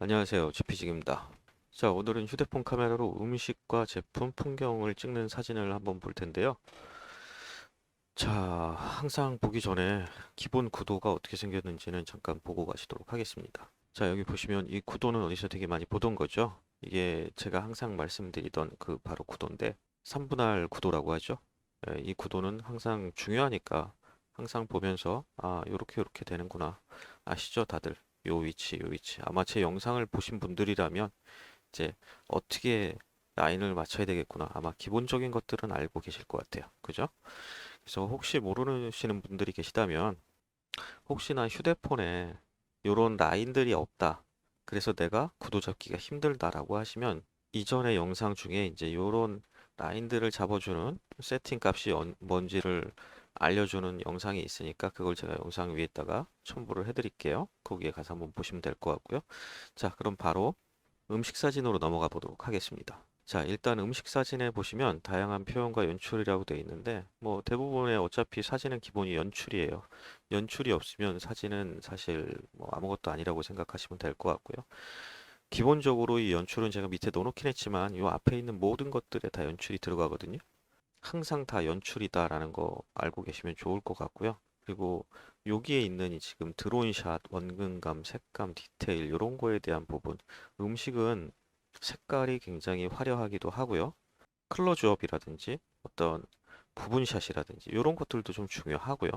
안녕하세요. 지피직입니다. 자, 오늘은 휴대폰 카메라로 음식과 제품, 풍경을 찍는 사진을 한번 볼 텐데요. 자, 항상 보기 전에 기본 구도가 어떻게 생겼는지는 잠깐 보고 가시도록 하겠습니다. 자, 여기 보시면 이 구도는 어디서 되게 많이 보던 거죠? 이게 제가 항상 말씀드리던 그 바로 구도인데 3분할 구도라고 하죠. 이 구도는 항상 중요하니까 항상 보면서 요렇게 되는구나. 아시죠, 다들? 요 위치, 요 위치. 아마 제 영상을 보신 분들이라면 이제 어떻게 라인을 맞춰야 되겠구나. 아마 기본적인 것들은 알고 계실 것 같아요. 그죠? 그래서 혹시 모르시는 분들이 계시다면 혹시나 휴대폰에 요런 라인들이 없다. 그래서 내가 구도 잡기가 힘들다라고 하시면 이전의 영상 중에 이제 요런 라인들을 잡아주는 세팅 값이 뭔지를 알려주는 영상이 있으니까 그걸 제가 영상 위에다가 첨부를 해드릴게요. 거기에 가서 한번 보시면 될 것 같고요. 자, 그럼 바로 음식 사진으로 넘어가 보도록 하겠습니다. 자, 일단 음식 사진에 보시면 다양한 표현과 연출이라고 되어 있는데 뭐 대부분의 어차피 사진은 기본이 연출이에요. 연출이 없으면 사진은 사실 뭐 아무것도 아니라고 생각하시면 될 것 같고요. 기본적으로 이 연출은 제가 밑에 넣어놓긴 했지만 이 앞에 있는 모든 것들에 다 연출이 들어가거든요. 항상 다 연출이다라는 거 알고 계시면 좋을 것 같고요. 그리고 여기에 있는 이 지금 드론샷, 원근감, 색감, 디테일 이런 거에 대한 부분 음식은 색깔이 굉장히 화려하기도 하고요. 클로즈업이라든지 어떤 부분샷이라든지 이런 것들도 좀 중요하고요.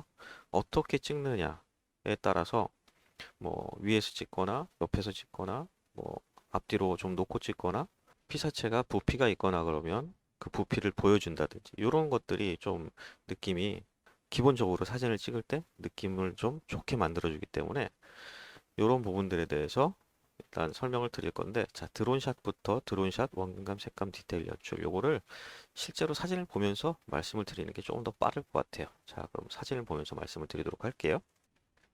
어떻게 찍느냐에 따라서 뭐 위에서 찍거나 옆에서 찍거나 뭐 앞뒤로 좀 놓고 찍거나 피사체가 부피가 있거나 그러면 그 부피를 보여준다든지 이런 것들이 좀 느낌이 기본적으로 사진을 찍을 때 느낌을 좀 좋게 만들어주기 때문에 이런 부분들에 대해서 일단 설명을 드릴 건데 자 드론샷부터 드론샷 원근감 색감 디테일 연출 요거를 실제로 사진을 보면서 말씀을 드리는 게 조금 더 빠를 것 같아요. 자 그럼 사진을 보면서 말씀을 드리도록 할게요.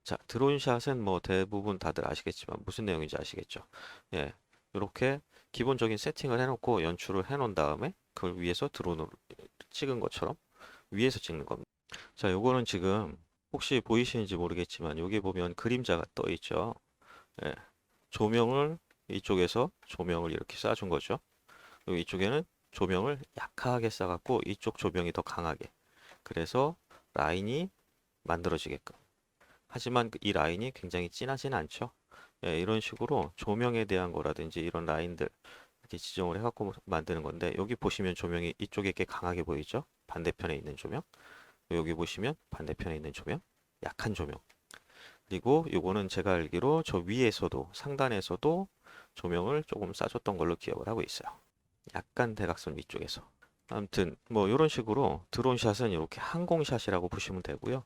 자, 드론샷은 뭐 대부분 다들 아시겠지만 무슨 내용인지 아시겠죠? 예, 이렇게 기본적인 세팅을 해놓고 연출을 해놓은 다음에 그걸 위에서 드론으로 찍은 것처럼 위에서 찍는 겁니다. 자, 요거는 지금 혹시 보이시는지 모르겠지만 여기 보면 그림자가 떠 있죠. 예, 조명을 이쪽에서 조명을 이렇게 쏴준 거죠. 그리고 이쪽에는 조명을 약하게 쏴갖고 이쪽 조명이 더 강하게. 그래서 라인이 만들어지게끔. 하지만 이 라인이 굉장히 진하진 않죠. 예, 이런 식으로 조명에 대한 거라든지 이런 라인들 이렇게 지정을 해갖고 만드는 건데 여기 보시면 조명이 이쪽에 꽤 강하게 보이죠? 반대편에 있는 조명. 여기 보시면 반대편에 있는 조명, 약한 조명. 그리고 요거는 제가 알기로 저 위에서도 상단에서도 조명을 조금 쏴줬던 걸로 기억을 하고 있어요. 약간 대각선 위쪽에서. 아무튼 뭐 이런 식으로 드론샷은 이렇게 항공샷이라고 보시면 되고요.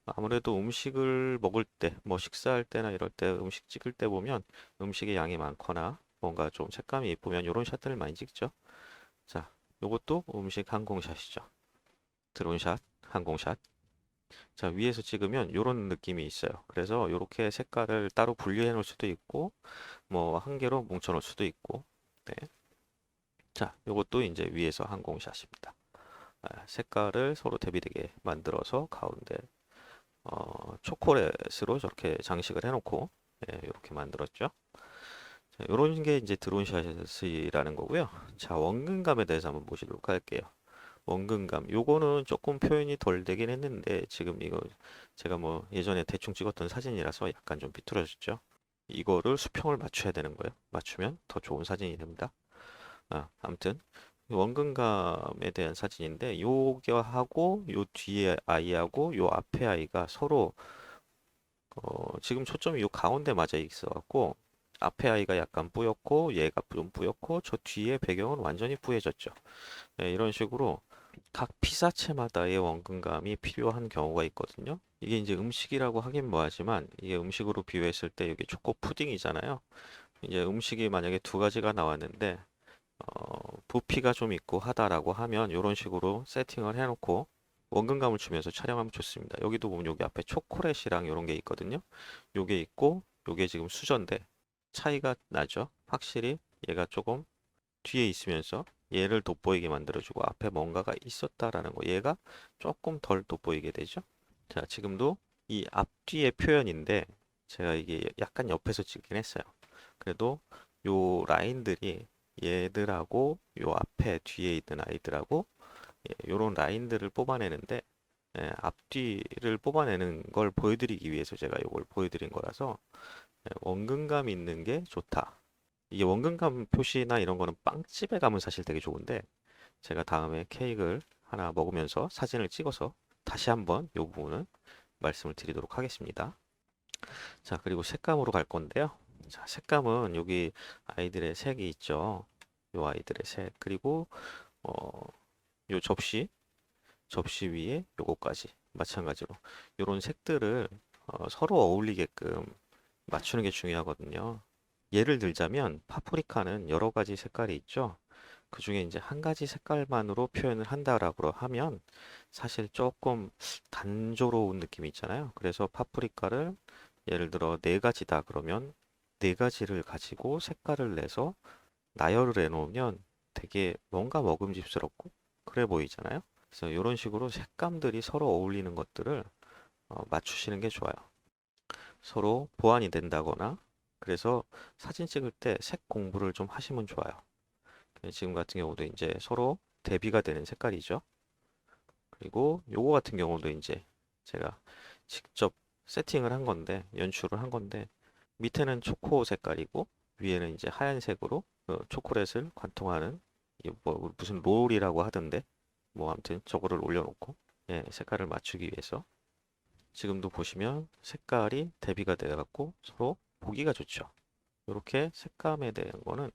아무래도 음식을 먹을 때, 뭐 식사할 때나 이럴 때 음식 찍을 때 보면 음식의 양이 많거나 뭔가 좀 색감이 예쁘면 이런 샷들을 많이 찍죠. 자, 요것도 음식 항공샷이죠. 드론샷, 항공샷. 자, 위에서 찍으면 이런 느낌이 있어요. 그래서 이렇게 색깔을 따로 분리해 놓을 수도 있고, 뭐 한 개로 뭉쳐 놓을 수도 있고, 네. 자, 요것도 이제 위에서 항공샷입니다. 색깔을 서로 대비되게 만들어서 가운데 초콜릿으로 저렇게 장식을 해놓고 이렇게 만들었죠. 자, 이런 게 이제 드론샷이라는 거고요. 자, 원근감에 대해서 한번 보시도록 할게요. 원근감, 요거는 조금 표현이 덜 되긴 했는데 지금 이거 제가 뭐 예전에 대충 찍었던 사진이라서 약간 좀 비뚤어졌죠. 이거를 수평을 맞춰야 되는 거예요. 맞추면 더 좋은 사진이 됩니다. 아무튼 원근감에 대한 사진인데 요거하고 요 뒤에 아이하고 요 앞에 아이가 서로 지금 초점이 요 가운데 맞아 있어 갖고 앞에 아이가 약간 뿌옇고 얘가 좀 뿌옇고 저 뒤에 배경은 완전히 뿌얘졌죠. 네, 이런 식으로 각 피사체마다의 원근감이 필요한 경우가 있거든요. 이게 이제 음식이라고 하긴 뭐하지만 이게 음식으로 비유했을 때 이게 초코 푸딩이잖아요. 이제 음식이 만약에 두 가지가 나왔는데 부피가 좀 있고 하다라고 하면 이런 식으로 세팅을 해놓고 원근감을 주면서 촬영하면 좋습니다. 여기도 보면 여기 앞에 초콜릿이랑 이런 게 있거든요. 요게 있고 요게 지금 수저인데 차이가 나죠. 확실히 얘가 조금 뒤에 있으면서 얘를 돋보이게 만들어주고 앞에 뭔가가 있었다라는 거 얘가 조금 덜 돋보이게 되죠. 자, 지금도 이 앞뒤의 표현인데 제가 이게 약간 옆에서 찍긴 했어요. 그래도 요 라인들이 얘들하고 요 앞에 뒤에 있는 아이들하고 요런 라인들을 뽑아내는데 앞뒤를 뽑아내는 걸 보여드리기 위해서 제가 이걸 보여드린 거라서 원근감 있는 게 좋다. 이게 원근감 표시나 이런 거는 빵집에 가면 사실 되게 좋은데 제가 다음에 케이크를 하나 먹으면서 사진을 찍어서 다시 한번 이 부분은 말씀을 드리도록 하겠습니다. 자, 그리고 색감으로 갈 건데요. 자, 색감은 여기 아이들의 색이 있죠. 요 아이들의 색 그리고 요 접시 위에 요거까지 마찬가지로 요런 색들을 서로 어울리게끔 맞추는 게 중요하거든요. 예를 들자면 파프리카는 여러 가지 색깔이 있죠. 그 중에 이제 한 가지 색깔만으로 표현을 한다라고 하면 사실 조금 단조로운 느낌이 있잖아요. 그래서 파프리카를 예를 들어 네 가지다 그러면 네 가지를 가지고 색깔을 내서 나열을 해놓으면 되게 뭔가 먹음직스럽고 그래 보이잖아요. 그래서 이런 식으로 색감들이 서로 어울리는 것들을 맞추시는 게 좋아요. 서로 보완이 된다거나 그래서 사진 찍을 때 색 공부를 좀 하시면 좋아요. 지금 같은 경우도 이제 서로 대비가 되는 색깔이죠. 그리고 요거 같은 경우도 이제 제가 직접 세팅을 한 건데 연출을 한 건데 밑에는 초코 색깔이고 위에는 이제 하얀색으로 초콜릿을 관통하는 뭐 무슨 롤이라고 하던데 뭐 아무튼 저거를 올려놓고 색깔을 맞추기 위해서 지금도 보시면 색깔이 대비가 되어 갖고 서로 보기가 좋죠. 이렇게 색감에 대한 거는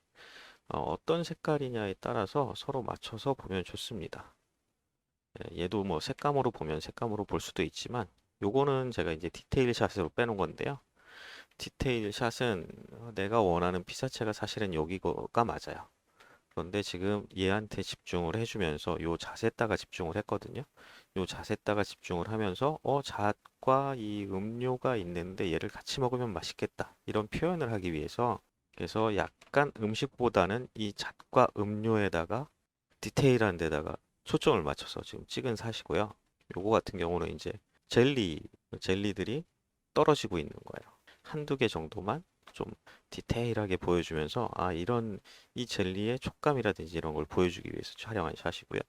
어떤 색깔이냐에 따라서 서로 맞춰서 보면 좋습니다. 얘도 뭐 색감으로 보면 색감으로 볼 수도 있지만 요거는 제가 이제 디테일 샷으로 빼놓은 건데요. 디테일 샷은 내가 원하는 피사체가 사실은 여기가 맞아요. 그런데 지금 얘한테 집중을 해주면서 요 잣에다가 집중을 했거든요. 요 잣에다가 집중을 하면서 잣과 이 음료가 있는데 얘를 같이 먹으면 맛있겠다. 이런 표현을 하기 위해서 그래서 약간 음식보다는 이 잣과 음료에다가 디테일한 데다가 초점을 맞춰서 지금 찍은 샷이고요. 요거 같은 경우는 이제 젤리들이 떨어지고 있는 거예요. 한두 개 정도만 좀 디테일하게 보여주면서 이런 이 젤리의 촉감이라든지 이런 걸 보여주기 위해서 촬영한 샷이고요.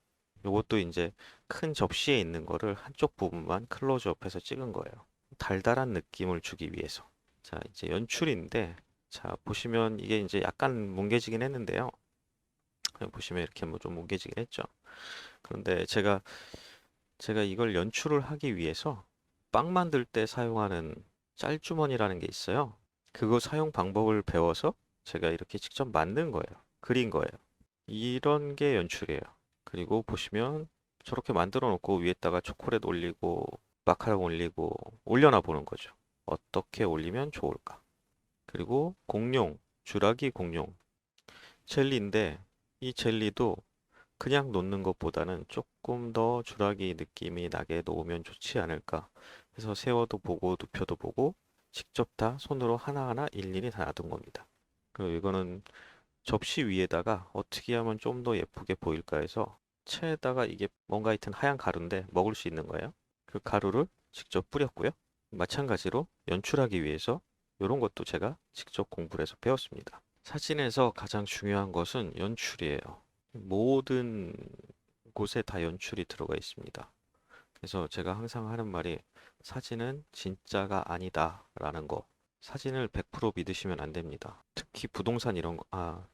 요것도 이제 큰 접시에 있는 거를 한쪽 부분만 클로즈업해서 찍은 거예요. 달달한 느낌을 주기 위해서. 자, 이제 연출인데 자, 보시면 이게 이제 약간 뭉개지긴 했는데요. 보시면 이렇게 뭐 좀 뭉개지긴 했죠. 그런데 제가 이걸 연출을 하기 위해서 빵 만들 때 사용하는 짤주머니라는 게 있어요. 그거 사용 방법을 배워서 제가 이렇게 직접 만든 거예요. 그린 거예요. 이런 게 연출이에요. 그리고 보시면 저렇게 만들어 놓고 위에다가 초콜릿 올리고 마카롱 올리고 올려놔 보는 거죠. 어떻게 올리면 좋을까? 그리고 공룡, 주라기 공룡 젤리인데 이 젤리도 그냥 놓는 것보다는 조금 더 주라기 느낌이 나게 놓으면 좋지 않을까 해서 세워도 보고 눕혀도 보고 직접 다 손으로 하나하나 일일이 다 놔둔 겁니다. 그리고 이거는 접시 위에다가 어떻게 하면 좀 더 예쁘게 보일까 해서 체에다가 이게 뭔가 하여튼 하얀 가루인데 먹을 수 있는 거예요. 그 가루를 직접 뿌렸고요. 마찬가지로 연출하기 위해서 이런 것도 제가 직접 공부를 해서 배웠습니다. 사진에서 가장 중요한 것은 연출이에요. 모든 곳에 다 연출이 들어가 있습니다. 그래서 제가 항상 하는 말이 사진은 진짜가 아니다 라는 거. 사진을 100% 믿으시면 안 됩니다. 특히 부동산 이런 거,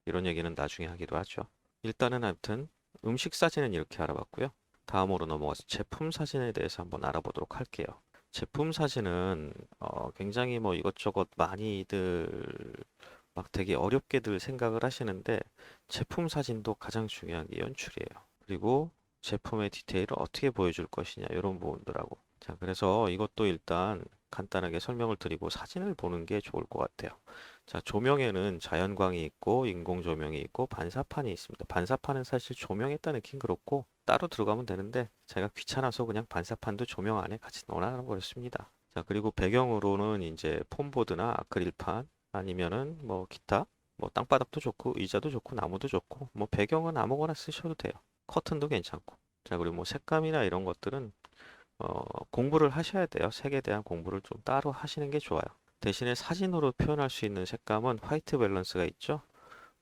이런 얘기는 나중에 하기로 하죠. 일단은 하여튼 음식 사진은 이렇게 알아봤고요. 다음으로 넘어가서 제품 사진에 대해서 한번 알아보도록 할게요. 제품 사진은 굉장히 뭐 이것저것 많이들 막 되게 어렵게들 생각을 하시는데 제품 사진도 가장 중요한 게 연출이에요. 그리고 제품의 디테일을 어떻게 보여줄 것이냐 이런 부분들하고 자 그래서 이것도 일단 간단하게 설명을 드리고 사진을 보는 게 좋을 것 같아요. 자 조명에는 자연광이 있고 인공 조명이 있고 반사판이 있습니다. 반사판은 사실 조명에 따라 넣긴 그렇고 따로 들어가면 되는데 제가 귀찮아서 그냥 반사판도 조명 안에 같이 넣어놔 버렸습니다. 자 그리고 배경으로는 이제 폼보드나 아크릴판 아니면은 뭐 기타 뭐 땅바닥도 좋고 의자도 좋고 나무도 좋고 뭐 배경은 아무거나 쓰셔도 돼요. 커튼도 괜찮고. 자, 그리고 뭐 색감이나 이런 것들은 공부를 하셔야 돼요. 색에 대한 공부를 좀 따로 하시는 게 좋아요. 대신에 사진으로 표현할 수 있는 색감은 화이트 밸런스가 있죠.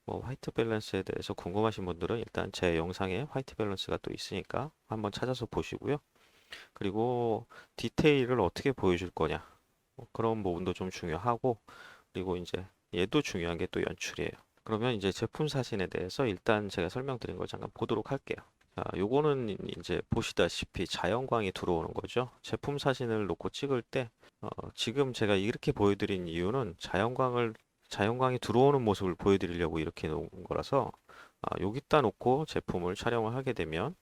뭐 화이트 밸런스에 대해서 궁금하신 분들은 일단 제 영상에 화이트 밸런스가 또 있으니까 한번 찾아서 보시고요. 그리고 디테일을 어떻게 보여줄 거냐. 뭐 그런 부분도 좀 중요하고, 그리고 이제 얘도 중요한 게 또 연출이에요. 그러면 이제 제품 사진에 대해서 일단 제가 설명드린 걸 잠깐 보도록 할게요. 자, 요거는 이제 보시다시피 자연광이 들어오는 거죠. 제품 사진을 놓고 찍을 때 지금 제가 이렇게 보여드린 이유는 자연광이 들어오는 모습을 보여드리려고 이렇게 놓은 거라서, 여기다 놓고 제품을 촬영을 하게 되면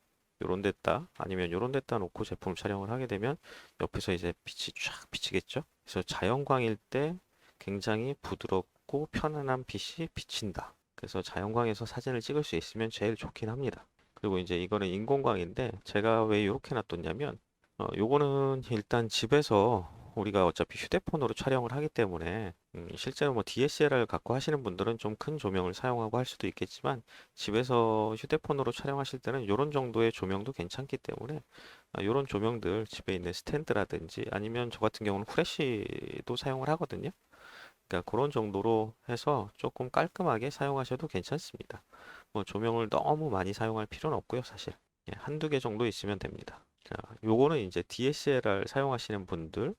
요런 데다, 아니면 요런 데다 놓고 제품을 촬영을 하게 되면 옆에서 이제 빛이 쫙 비치겠죠. 그래서 자연광일 때 굉장히 부드럽고 편안한 빛이 비친다. 그래서 자연광에서 사진을 찍을 수 있으면 제일 좋긴 합니다. 그리고 이제 이거는 인공광인데 제가 왜 이렇게 놔뒀냐면, 요거는 일단 집에서 우리가 어차피 휴대폰으로 촬영을 하기 때문에, 실제로 뭐 DSLR 갖고 하시는 분들은 좀 큰 조명을 사용하고 할 수도 있겠지만, 집에서 휴대폰으로 촬영하실 때는 이런 정도의 조명도 괜찮기 때문에, 이런 조명들 집에 있는 스탠드라든지 아니면 저 같은 경우는 후레쉬도 사용을 하거든요. 그러니까 그런 정도로 해서 조금 깔끔하게 사용하셔도 괜찮습니다. 뭐 조명을 너무 많이 사용할 필요는 없고요, 사실. 예, 한두 개 정도 있으면 됩니다. 자, 요거는 이제 DSLR 사용하시는 분들,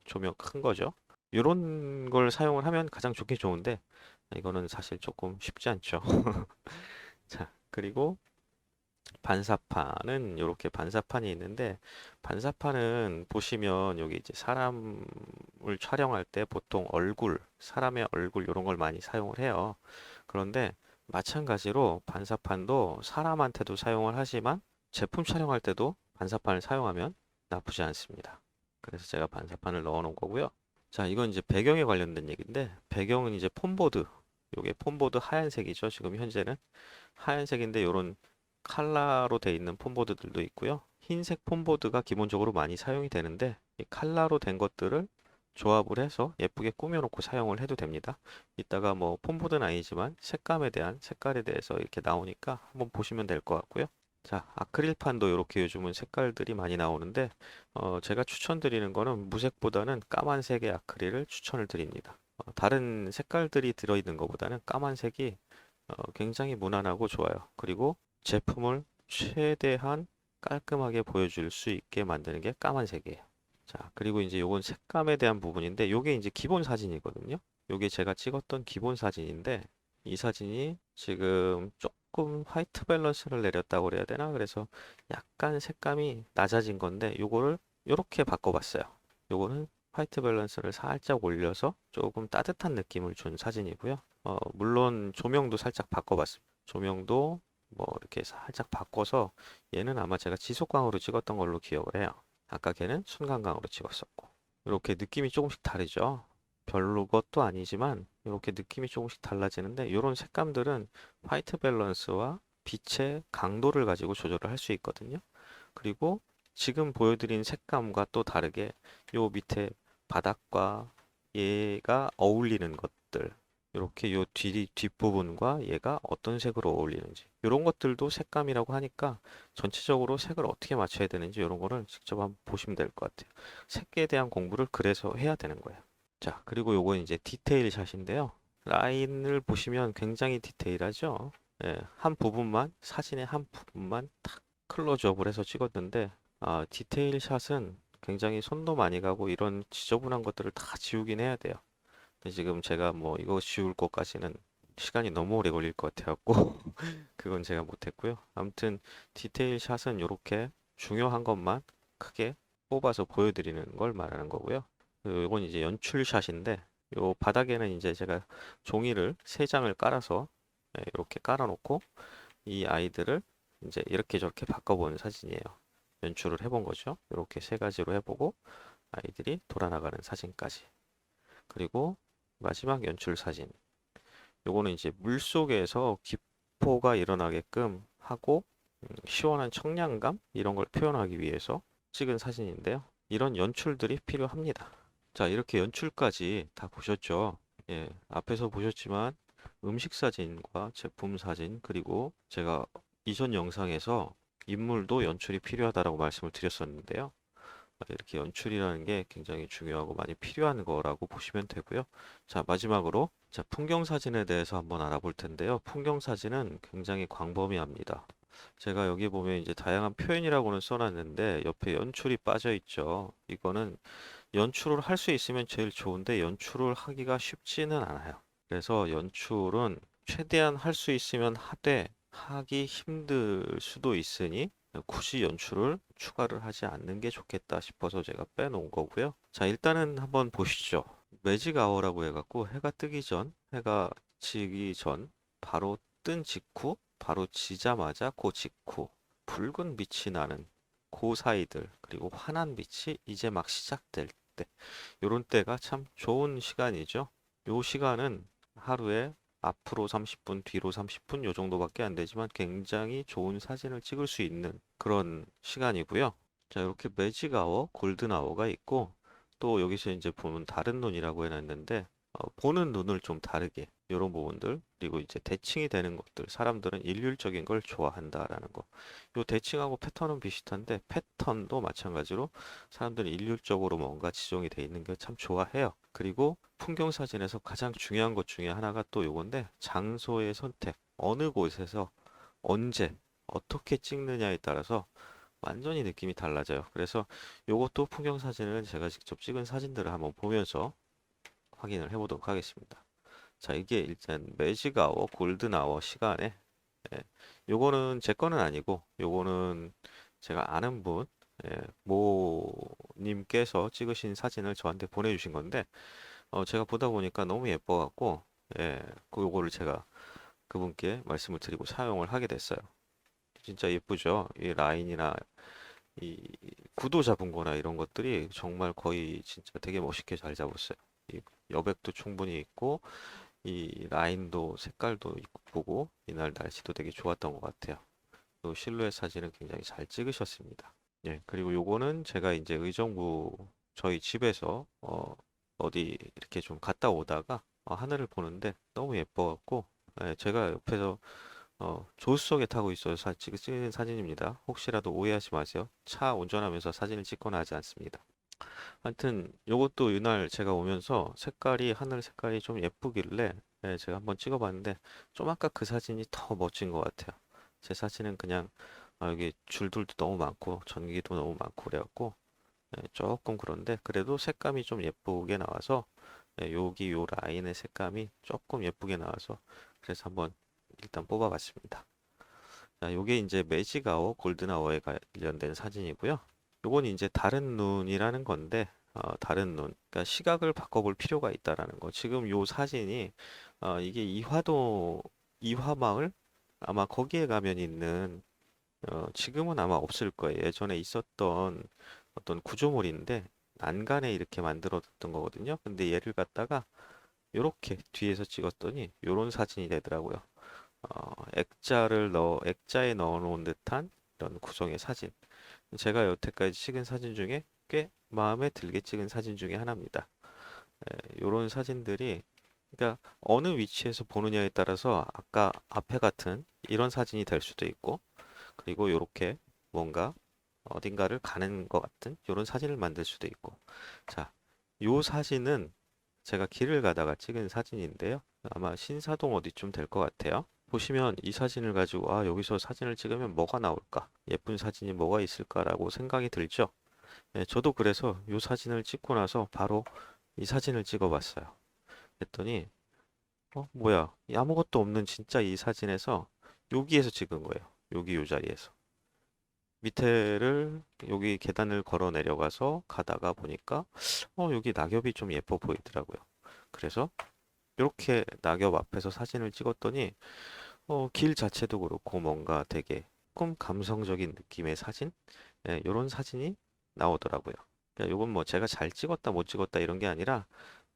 조명 큰 거죠. 이런 걸 사용을 하면 가장 좋긴 좋은데, 이거는 사실 조금 쉽지 않죠. 자, 그리고 반사판은 이렇게 반사판이 있는데, 반사판은 보시면 여기 이제 사람을 촬영할 때 보통 얼굴, 사람의 얼굴 이런 걸 많이 사용을 해요. 그런데 마찬가지로 반사판도 사람한테도 사용을 하지만 제품 촬영할 때도 반사판을 사용하면 나쁘지 않습니다. 그래서 제가 반사판을 넣어 놓은 거고요. 자, 이건 이제 배경에 관련된 얘기인데, 배경은 이제 폼보드. 요게 폼보드 하얀색이죠. 지금 현재는 하얀색인데 요런 칼라로 돼 있는 폼보드들도 있고요. 흰색 폼보드가 기본적으로 많이 사용이 되는데, 이 칼라로 된 것들을 조합을 해서 예쁘게 꾸며놓고 사용을 해도 됩니다. 이따가 뭐 폼보드는 아니지만 색깔에 대해서 이렇게 나오니까 한번 보시면 될 것 같고요. 자, 아크릴판도 이렇게 요즘은 색깔들이 많이 나오는데, 제가 추천드리는 거는 무색보다는 까만색의 아크릴을 추천을 드립니다. 다른 색깔들이 들어있는 것보다는 까만색이 굉장히 무난하고 좋아요. 그리고 제품을 최대한 깔끔하게 보여줄 수 있게 만드는 게 까만색이에요. 자, 그리고 이제 요건 색감에 대한 부분인데, 요게 이제 기본 사진이거든요. 요게 제가 찍었던 기본 사진인데, 이 사진이 지금 조금 화이트 밸런스를 내렸다고 그래야 되나? 그래서 약간 색감이 낮아진 건데, 요거를 요렇게 바꿔봤어요. 요거는 화이트 밸런스를 살짝 올려서 조금 따뜻한 느낌을 준 사진이고요. 물론 조명도 살짝 바꿔봤습니다. 조명도 뭐 이렇게 살짝 바꿔서, 얘는 아마 제가 지속광으로 찍었던 걸로 기억을 해요. 아까 걔는 순간광으로 찍었었고. 이렇게 느낌이 조금씩 다르죠. 별로 것도 아니지만 이렇게 느낌이 조금씩 달라지는데, 이런 색감들은 화이트 밸런스와 빛의 강도를 가지고 조절을 할 수 있거든요. 그리고 지금 보여드린 색감과 또 다르게 요 밑에 바닥과 얘가 어울리는 것들, 이렇게 요 뒷부분과 얘가 어떤 색으로 어울리는지, 이런 것들도 색감이라고 하니까 전체적으로 색을 어떻게 맞춰야 되는지 이런 거를 직접 한번 보시면 될 것 같아요. 색에 대한 공부를 그래서 해야 되는 거예요. 자, 그리고 요건 이제 디테일 샷인데요. 라인을 보시면 굉장히 디테일하죠. 예, 사진의 한 부분만 탁 클로즈업을 해서 찍었는데, 디테일 샷은 굉장히 손도 많이 가고 이런 지저분한 것들을 다 지우긴 해야 돼요. 근데 지금 제가 뭐 이거 지울 것까지는 시간이 너무 오래 걸릴 것 같아갖고 그건 제가 못했고요. 아무튼 디테일 샷은 이렇게 중요한 것만 크게 뽑아서 보여드리는 걸 말하는 거고요. 이건 이제 연출 샷인데, 요 바닥에는 이제 제가 종이를 세 장을 깔아서 이렇게 깔아놓고 이 아이들을 이제 이렇게 저렇게 바꿔보는 사진이에요. 연출을 해본 거죠. 이렇게 세 가지로 해보고 아이들이 돌아나가는 사진까지. 그리고 마지막 연출 사진. 요거는 이제 물속에서 기포가 일어나게끔 하고, 시원한 청량감 이런 걸 표현하기 위해서 찍은 사진인데요. 이런 연출들이 필요합니다. 자, 이렇게 연출까지 다 보셨죠? 예, 앞에서 보셨지만 음식 사진과 제품 사진, 그리고 제가 이전 영상에서 인물도 연출이 필요하다라고 말씀을 드렸었는데요. 이렇게 연출이라는 게 굉장히 중요하고 많이 필요한 거라고 보시면 되고요. 자, 마지막으로 자, 풍경 사진에 대해서 한번 알아볼 텐데요. 풍경 사진은 굉장히 광범위합니다. 제가 여기 보면 이제 다양한 표현이라고는 써놨는데 옆에 연출이 빠져 있죠. 이거는 연출을 할 수 있으면 제일 좋은데 연출을 하기가 쉽지는 않아요. 그래서 연출은 최대한 할 수 있으면 하되 하기 힘들 수도 있으니 굳이 연출을 추가를 하지 않는 게 좋겠다 싶어서 제가 빼놓은 거고요. 자, 일단은 한번 보시죠. 매직 아워라고 해갖고 해가 뜨기 전, 해가 지기 전, 바로 뜬 직후, 바로 지자마자 그 직후, 붉은 빛이 나는 그 사이들, 그리고 환한 빛이 이제 막 시작될 때, 요런 때가 참 좋은 시간이죠. 요 시간은 하루에 앞으로 30분, 뒤로 30분 요 정도밖에 안 되지만 굉장히 좋은 사진을 찍을 수 있는 그런 시간이고요. 자, 이렇게 매직 아워, 골든 아워가 있고 또 여기서 이제 보면 다른 눈이라고 해놨는데 보는 눈을 좀 다르게 이런 부분들 그리고 이제 대칭이 되는 것들 사람들은 일률적인 걸 좋아한다라는 거. 요 대칭하고 패턴은 비슷한데 패턴도 마찬가지로 사람들은 일률적으로 뭔가 지정이 돼 있는 게 참 좋아해요. 그리고 풍경 사진에서 가장 중요한 것 중에 하나가 또 요건데 장소의 선택. 어느 곳에서 언제 어떻게 찍느냐에 따라서 완전히 느낌이 달라져요. 그래서 요것도 풍경 사진을 제가 직접 찍은 사진들을 한번 보면서 확인을 해보도록 하겠습니다. 자, 이게 일단 매직 아워, 골든 아워 시간에 예, 요거는 제 거는 아니고 요거는 제가 아는 분 모님께서 찍으신 사진을 저한테 보내주신 건데 제가 보다 보니까 너무 예뻐갖고 요거를 제가 그분께 말씀을 드리고 사용을 하게 됐어요. 진짜 예쁘죠? 이 라인이나 이 구도 잡은 거나 이런 것들이 정말 거의 진짜 되게 멋있게 잘 잡았어요. 이 여백도 충분히 있고 이 라인도 색깔도 이쁘고 이날 날씨도 되게 좋았던 것 같아요. 또 실루엣 사진은 굉장히 잘 찍으셨습니다. 예, 그리고 요거는 제가 이제 의정부 저희 집에서 어디 이렇게 좀 갔다 오다가 하늘을 보는데 너무 예뻐갖고 제가 옆에서 조수석에 타고 있어서 찍은 사진입니다. 혹시라도 오해하지 마세요. 차 운전하면서 사진을 찍거나 하지 않습니다. 하여튼 요것도 이날 제가 오면서 색깔이 하늘 색깔이 좀 예쁘길래 제가 한번 찍어봤는데 좀 아까 그 사진이 더 멋진 것 같아요. 제 사진은 그냥 여기 줄들도 너무 많고 전기도 너무 많고 그래갖고 조금 그런데 그래도 색감이 좀 예쁘게 나와서 여기 요 라인의 색감이 조금 예쁘게 나와서 그래서 한번 일단 뽑아봤습니다. 자, 요게 이제 매직 아워, 골든 아워에 관련된 사진이고요. 요건 이제 다른 눈이라는 건데 다른 눈, 그러니까 시각을 바꿔볼 필요가 있다라는 거. 지금 요 사진이 이게 이화마을 아마 거기에 가면 있는 지금은 아마 없을 거예요. 예전에 있었던 어떤 구조물인데 난간에 이렇게 만들어뒀던 거거든요. 근데 얘를 갖다가 요렇게 뒤에서 찍었더니 요런 사진이 되더라고요. 액자에 넣어 놓은 듯한 이런 구성의 사진. 제가 여태까지 찍은 사진 중에 꽤 마음에 들게 찍은 사진 중에 하나입니다. 요런 사진들이 그러니까 어느 위치에서 보느냐에 따라서 아까 앞에 같은 이런 사진이 될 수도 있고 그리고 요렇게 뭔가 어딘가를 가는 것 같은 이런 사진을 만들 수도 있고 자, 요 사진은 제가 길을 가다가 찍은 사진인데요. 아마 신사동 어디쯤 될 것 같아요. 보시면 이 사진을 가지고 여기서 사진을 찍으면 뭐가 나올까? 예쁜 사진이 뭐가 있을까라고 생각이 들죠. 저도 그래서 이 사진을 찍고 나서 바로 이 사진을 찍어 봤어요. 했더니 뭐야? 이 아무것도 없는 진짜 이 사진에서 여기에서 찍은 거예요. 여기 요 자리에서. 밑에를 여기 계단을 걸어 내려가서 가다가 보니까 여기 낙엽이 좀 예뻐 보이더라고요. 그래서 이렇게 낙엽 앞에서 사진을 찍었더니 길 자체도 그렇고 뭔가 되게 조금 감성적인 느낌의 사진? 이런 사진이 나오더라고요. 이건 뭐 제가 잘 찍었다 못 찍었다 이런 게 아니라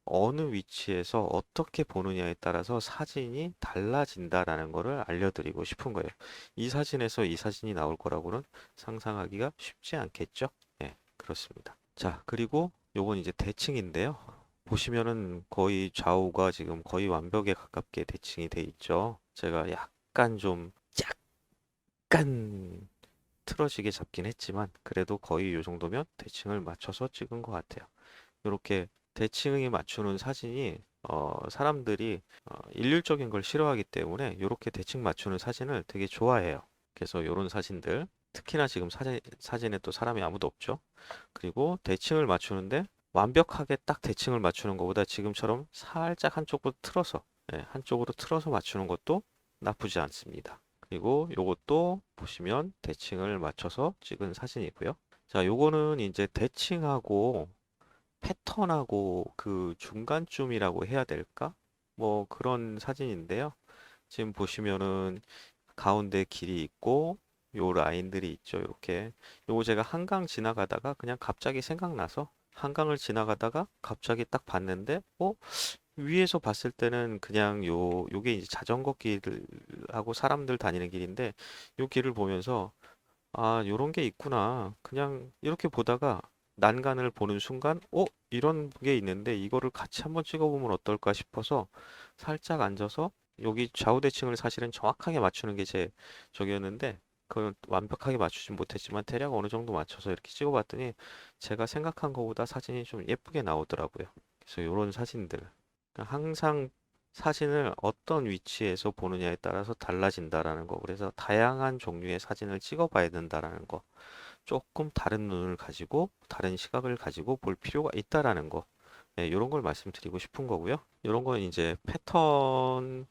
어느 위치에서 어떻게 보느냐에 따라서 사진이 달라진다라는 거를 알려드리고 싶은 거예요. 이 사진에서 이 사진이 나올 거라고는 상상하기가 쉽지 않겠죠? 네, 그렇습니다. 자, 그리고 요건 이제 대칭인데요. 보시면은 거의 좌우가 지금 거의 완벽에 가깝게 대칭이 돼 있죠. 제가 약간 좀 약간 틀어지게 잡긴 했지만 그래도 거의 요 정도면 대칭을 맞춰서 찍은 것 같아요. 이렇게 대칭에 맞추는 사진이 사람들이 일률적인 걸 싫어하기 때문에 이렇게 대칭 맞추는 사진을 되게 좋아해요. 그래서 이런 사진들 특히나 지금 사진에 또 사람이 아무도 없죠. 그리고 대칭을 맞추는데 완벽하게 딱 대칭을 맞추는 것보다 지금처럼 살짝 한쪽으로 틀어서 한쪽으로 틀어서 맞추는 것도 나쁘지 않습니다. 그리고 요것도 보시면 대칭을 맞춰서 찍은 사진이고요. 자, 요거는 이제 대칭하고 패턴하고 그 중간쯤이라고 해야 될까? 뭐 그런 사진인데요. 지금 보시면은 가운데 길이 있고 요 라인들이 있죠. 이렇게 요거 제가 한강 지나가다가 그냥 갑자기 생각나서 한강을 지나가다가 갑자기 딱 봤는데 위에서 봤을 때는 그냥 요게 이제 자전거 길하고 사람들 다니는 길인데 요 길을 보면서 아, 요런 게 있구나. 그냥 이렇게 보다가 난간을 보는 순간, 이런 게 있는데 이거를 같이 한번 찍어보면 어떨까 싶어서 살짝 앉아서 여기 좌우 대칭을 사실은 정확하게 맞추는 게 제 저기였는데 그걸 완벽하게 맞추진 못했지만 대략 어느 정도 맞춰서 이렇게 찍어봤더니 제가 생각한 것보다 사진이 좀 예쁘게 나오더라고요. 그래서 요런 사진들. 그러니까 항상 사진을 어떤 위치에서 보느냐에 따라서 달라진다라는 거. 그래서 다양한 종류의 사진을 찍어봐야 된다라는 거. 조금 다른 눈을 가지고 다른 시각을 가지고 볼 필요가 있다라는 거. 네, 이런 걸 말씀드리고 싶은 거고요. 이런 건 이제 패턴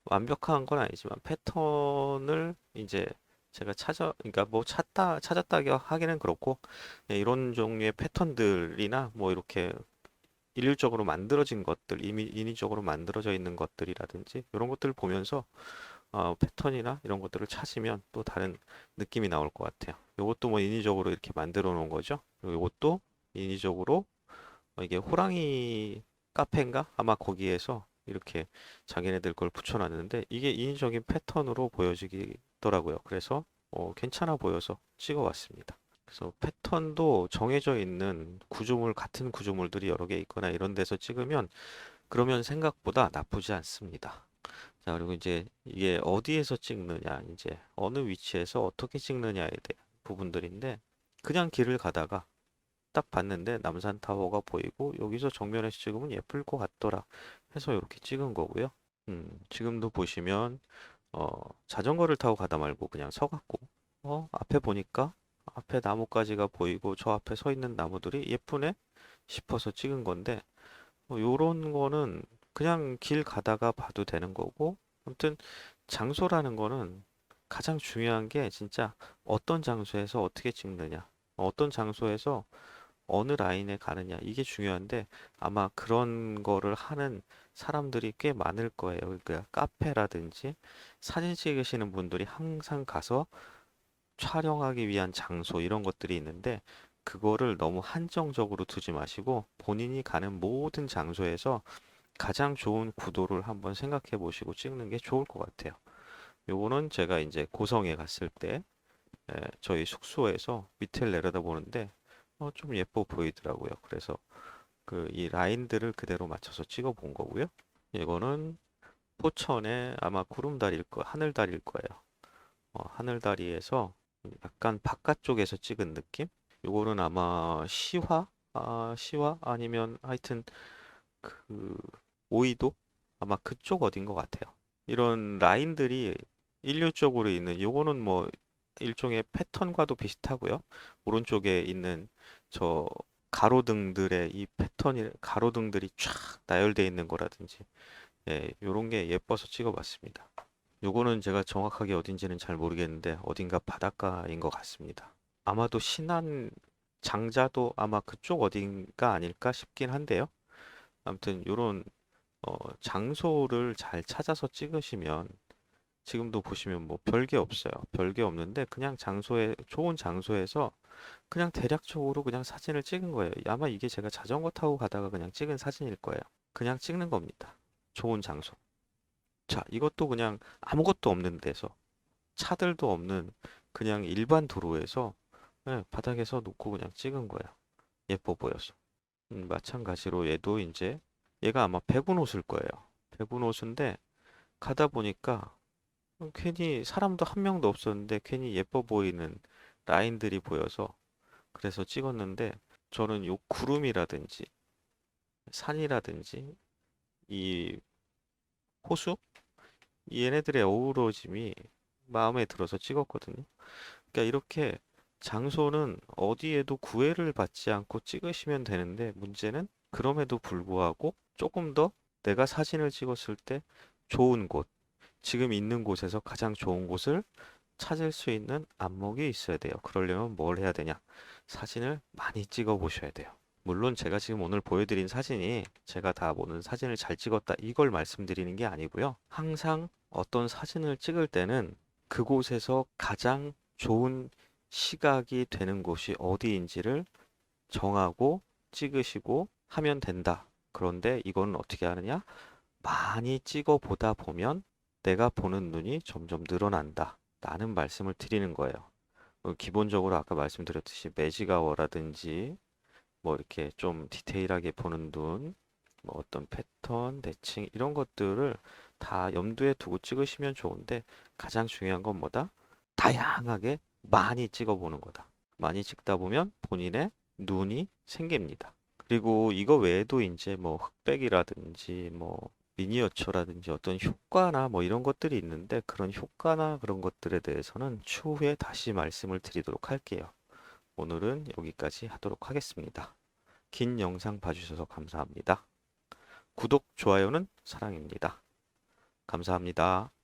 완벽한 건 아니지만 패턴을 이제 제가 그러니까 뭐 찾았다 하기는 그렇고 이런 종류의 패턴들이나 뭐 이렇게 일률적으로 만들어진 것들, 이미 인위적으로 만들어져 있는 것들이라든지 이런 것들을 보면서 패턴이나 이런 것들을 찾으면 또 다른 느낌이 나올 것 같아요. 이것도 뭐 인위적으로 이렇게 만들어 놓은 거죠. 그리고 이것도 인위적으로 이게 호랑이 카페인가? 아마 거기에서 이렇게 자기네들 걸 붙여놨는데 이게 인위적인 패턴으로 보여지더라고요. 그래서 괜찮아 보여서 찍어봤습니다. 그래서 패턴도 정해져 있는 같은 구조물들이 여러 개 있거나 이런 데서 찍으면 그러면 생각보다 나쁘지 않습니다. 자, 그리고 이제 이게 어디에서 찍느냐, 이제 어느 위치에서 어떻게 찍느냐에 대한 부분들인데 그냥 길을 가다가 딱 봤는데 남산타워가 보이고 여기서 정면에서 찍으면 예쁠 것 같더라 해서 이렇게 찍은 거고요. 지금도 보시면 어, 자전거를 타고 가다 말고 그냥 서갖고 앞에 보니까 앞에 나뭇가지가 보이고 저 앞에 서 있는 나무들이 예쁘네 싶어서 찍은 건데 요런 거는 그냥 길 가다가 봐도 되는 거고 아무튼 장소라는 거는 가장 중요한 게 진짜 어떤 장소에서 어떻게 찍느냐 어떤 장소에서 어느 라인에 가느냐 이게 중요한데 아마 그런 거를 하는 사람들이 꽤 많을 거예요. 그러니까 카페라든지 사진 찍으시는 분들이 항상 가서 촬영하기 위한 장소 이런 것들이 있는데 그거를 너무 한정적으로 두지 마시고 본인이 가는 모든 장소에서 가장 좋은 구도를 한번 생각해 보시고 찍는 게 좋을 것 같아요. 요거는 제가 이제 고성에 갔을 때 저희 숙소에서 밑을 내려다 보는데 좀 예뻐 보이더라고요. 그래서 그 이 라인들을 그대로 맞춰서 찍어 본 거고요. 이거는 포천의 아마 하늘다리일 거예요. 하늘다리에서 약간 바깥쪽에서 찍은 느낌? 요거는 아마 시화 아니면 하여튼 그 오이도 아마 그쪽 어딘 것 같아요. 이런 라인들이 일률적으로 있는 요거는 뭐 일종의 패턴과도 비슷하고요. 오른쪽에 있는 저 가로등들의 이 패턴이 가로등들이 쫙 나열되어 있는 거라든지 요런 게 예뻐서 찍어봤습니다. 요거는 제가 정확하게 어딘지는 잘 모르겠는데 어딘가 바닷가인 것 같습니다. 아마도 신안 장자도 아마 그쪽 어딘가 아닐까 싶긴 한데요. 아무튼 요런 장소를 잘 찾아서 찍으시면 지금도 보시면 뭐 별게 없어요. 별게 없는데 그냥 좋은 장소에서 그냥 대략적으로 그냥 사진을 찍은 거예요. 아마 이게 제가 자전거 타고 가다가 그냥 찍은 사진일 거예요. 그냥 찍는 겁니다. 좋은 장소. 자, 이것도 그냥 아무것도 없는 데서 차들도 없는 그냥 일반 도로에서 바닥에서 놓고 그냥 찍은 거예요. 예뻐 보여서. 마찬가지로 얘도 이제 얘가 아마 백운 옷일 거예요. 백운 옷인데 가다 보니까 괜히 사람도 한 명도 없었는데 괜히 예뻐 보이는 라인들이 보여서 그래서 찍었는데 저는 요 구름이라든지 산이라든지 이 호수 얘네들의 어우러짐이 마음에 들어서 찍었거든요. 그러니까 이렇게 장소는 어디에도 구애를 받지 않고 찍으시면 되는데 문제는 그럼에도 불구하고 조금 더 내가 사진을 찍었을 때 좋은 곳, 지금 있는 곳에서 가장 좋은 곳을 찾을 수 있는 안목이 있어야 돼요. 그러려면 뭘 해야 되냐? 사진을 많이 찍어 보셔야 돼요. 물론 제가 지금 오늘 보여드린 사진이 제가 다 모든 사진을 잘 찍었다 이걸 말씀드리는 게 아니고요. 항상 어떤 사진을 찍을 때는 그곳에서 가장 좋은 시각이 되는 곳이 어디인지를 정하고 찍으시고 하면 된다. 그런데 이거는 어떻게 하느냐? 많이 찍어 보다 보면 내가 보는 눈이 점점 늘어난다. 라는 말씀을 드리는 거예요. 기본적으로 아까 말씀드렸듯이 매지가워라든지 뭐 이렇게 좀 디테일하게 보는 눈, 뭐 어떤 패턴, 대칭 이런 것들을 다 염두에 두고 찍으시면 좋은데 가장 중요한 건 뭐다? 다양하게 많이 찍어보는 거다. 많이 찍다 보면 본인의 눈이 생깁니다. 그리고 이거 외에도 이제 뭐 흑백이라든지 뭐 미니어처라든지 어떤 효과나 뭐 이런 것들이 있는데 그런 효과나 그런 것들에 대해서는 추후에 다시 말씀을 드리도록 할게요. 오늘은 여기까지 하도록 하겠습니다. 긴 영상 봐주셔서 감사합니다. 구독, 좋아요는 사랑입니다. 감사합니다.